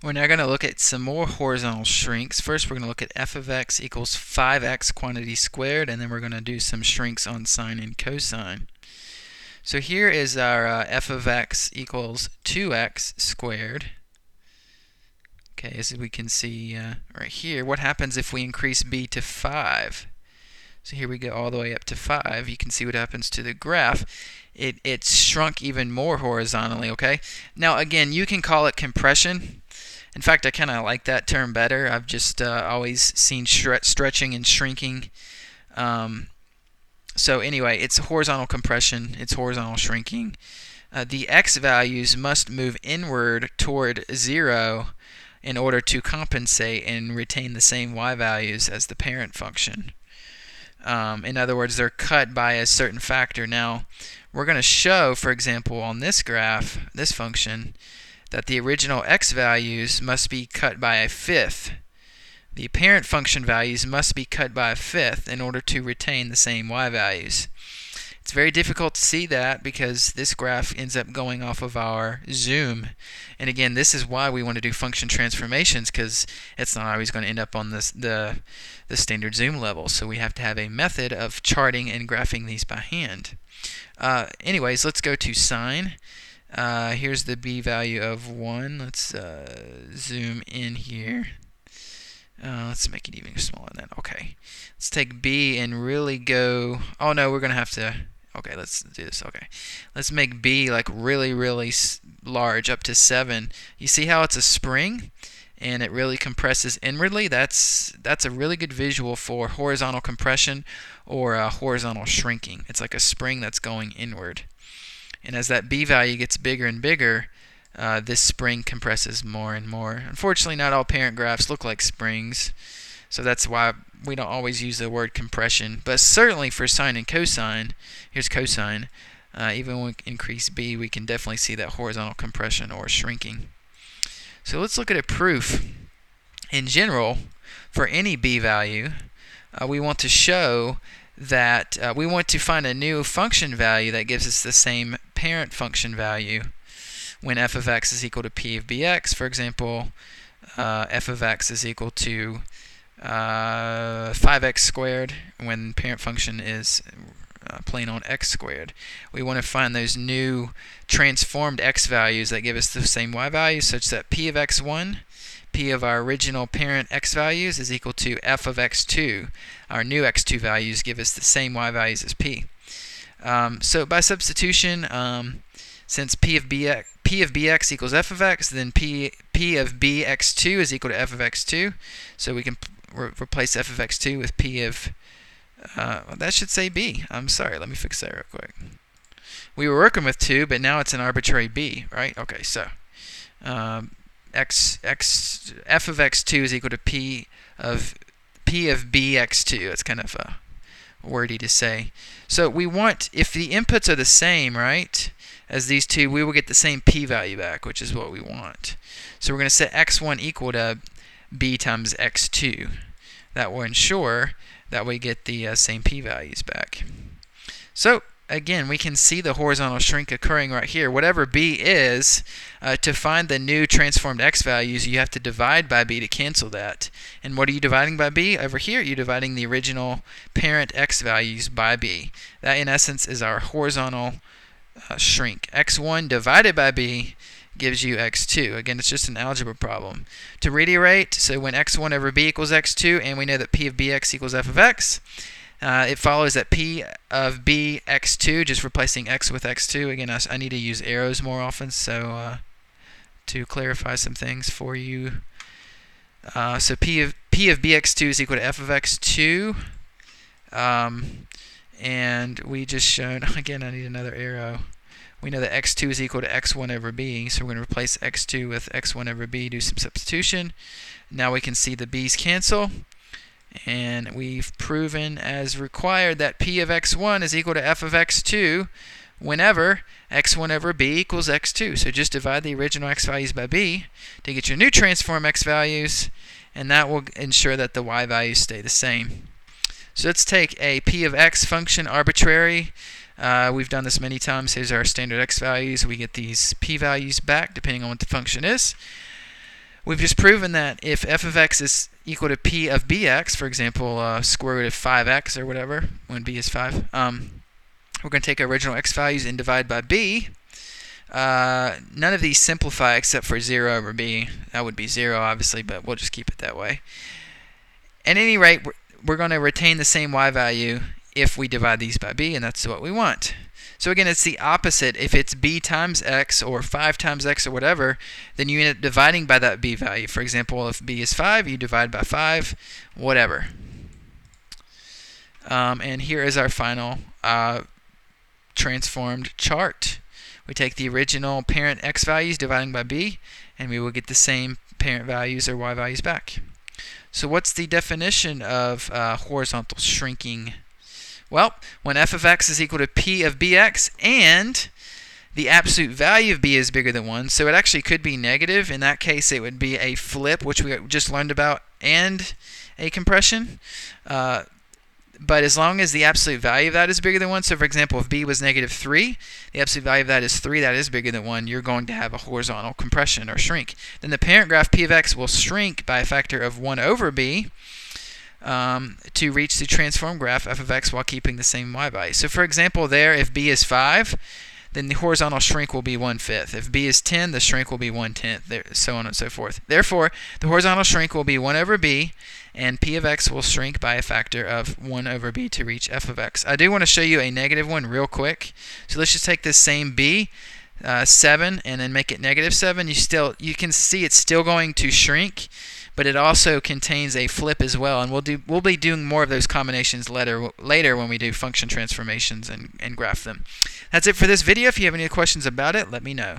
We're now going to look at some more horizontal shrinks. First, we're going to look at f of x equals 5x quantity squared, and then we're going to do some shrinks on sine and cosine. So here is our f of x equals 2x squared. Okay, as we can see right here, what happens if we increase b to 5? So here we go all the way up to 5. You can see what happens to the graph. It's shrunk even more horizontally, okay? Now, again, you can call it compression. In fact, I kind of like that term better. I've just always seen stretching and shrinking. So anyway, it's horizontal compression. It's horizontal shrinking. The x values must move inward toward 0 in order to compensate and retain the same y values as the parent function. In other words, they're cut by a certain factor. Now, we're going to show, for example, on this graph, this function, that the original x values must be cut by a fifth. The parent function values must be cut by a fifth in order to retain the same y values. It's very difficult to see that because this graph ends up going off of our zoom. And again, this is why we want to do function transformations, because it's not always going to end up on the standard zoom level. So we have to have a method of charting and graphing these by hand. Anyways, let's go to sine. Here's the b value of 1. Let's zoom in here. Let's make it even smaller than that. Okay. Let's take b and really go... Oh, no, we're going to have to... Okay, let's do this. Okay. Let's make b like really, really large, up to 7. You see how it's a spring? And it really compresses inwardly. That's a really good visual for horizontal compression or horizontal shrinking. It's like a spring that's going inward. And as that b value gets bigger and bigger, this spring compresses more and more. Unfortunately, not all parent graphs look like springs, so that's why we don't always use the word compression. But certainly for sine and cosine, here's cosine, even when we increase b, we can definitely see that horizontal compression or shrinking. So let's look at a proof. In general, for any b value, we want to show that we want to find a new function value that gives us the same parent function value when f of x is equal to p of bx. For example, f of x is equal to 5x squared when parent function is plain on x squared. We want to find those new transformed x values that give us the same y values, such that p of x1, p of our original parent x values, is equal to f of x2. Our new x2 values give us the same y values as p. So by substitution, since p of bx equals f of x, then p of bx2 is equal to f of x2. So we can replace f of x2 with p of... that should say b. I'm sorry, let me fix that real quick. We were working with 2, but now it's an arbitrary b, right? Okay, so f of x2 is equal to p of bx2. It's kind of wordy to say. So we want, if the inputs are the same, right, as these two, we will get the same p value back, which is what we want. So we're going to set x1 equal to b times x2. That will ensure that we get the same p values back. So again, we can see the horizontal shrink occurring right here. Whatever b is, to find the new transformed x values, you have to divide by b to cancel that. And what are you dividing by b? Over here, you're dividing the original parent x values by b. That, in essence, is our horizontal shrink. x1 divided by b gives you x2. Again, it's just an algebra problem. To reiterate, so when x1 over b equals x2, and we know that p of bx equals f of x, it follows that p of b x2, just replacing x with x2. Again, I need to use arrows more often, so to clarify some things for you. So p of bx2 is equal to f of x2. And we just shown, again, I need another arrow. We know that x2 is equal to x1 over b, so we're going to replace x2 with x1 over b, do some substitution. Now we can see the b's cancel, and we've proven as required that p of x1 is equal to f of x2 whenever x1 over b equals x2. So just divide the original x values by b to get your new transform x values, and that will ensure that the y values stay the same. So let's take a p of x function, arbitrary. We've done this many times. Here's our standard x values. We get these p values back depending on what the function is. We've just proven that if f of x is equal to p of bx, for example, square root of 5x or whatever, when b is 5, we're going to take our original x values and divide by b. None of these simplify except for 0 over b. That would be 0, obviously, but we'll just keep it that way. At any rate, we're going to retain the same y value if we divide these by b, and that's what we want. So again, it's the opposite. If it's b times x or 5 times x or whatever, then you end up dividing by that b value. For example, if b is 5, you divide by 5, whatever. And here is our final transformed chart. We take the original parent x values dividing by b, and we will get the same parent values or y values back. So what's the definition of horizontal shrinking? Well, when f of x is equal to p of bx and the absolute value of b is bigger than 1, so it actually could be negative. In that case, it would be a flip, which we just learned about, and a compression. But as long as the absolute value of that is bigger than 1, so for example, if b was negative 3, the absolute value of that is 3, that is bigger than 1, you're going to have a horizontal compression or shrink. Then the parent graph p of x will shrink by a factor of 1 over b to reach the transform graph f of x while keeping the same y value. So for example there, if b is 5, then the horizontal shrink will be 1/5. If b is 10, the shrink will be 1/10, so on and so forth. Therefore, the horizontal shrink will be 1 over b, and p of x will shrink by a factor of 1 over b to reach f of x. I do want to show you a negative one real quick. So let's just take this same b, 7, and then make it negative 7. You can see it's still going to shrink, but it also contains a flip as well, and we'll be doing more of those combinations later when we do function transformations and graph them. That's it for this video. If you have any questions about it, let me know.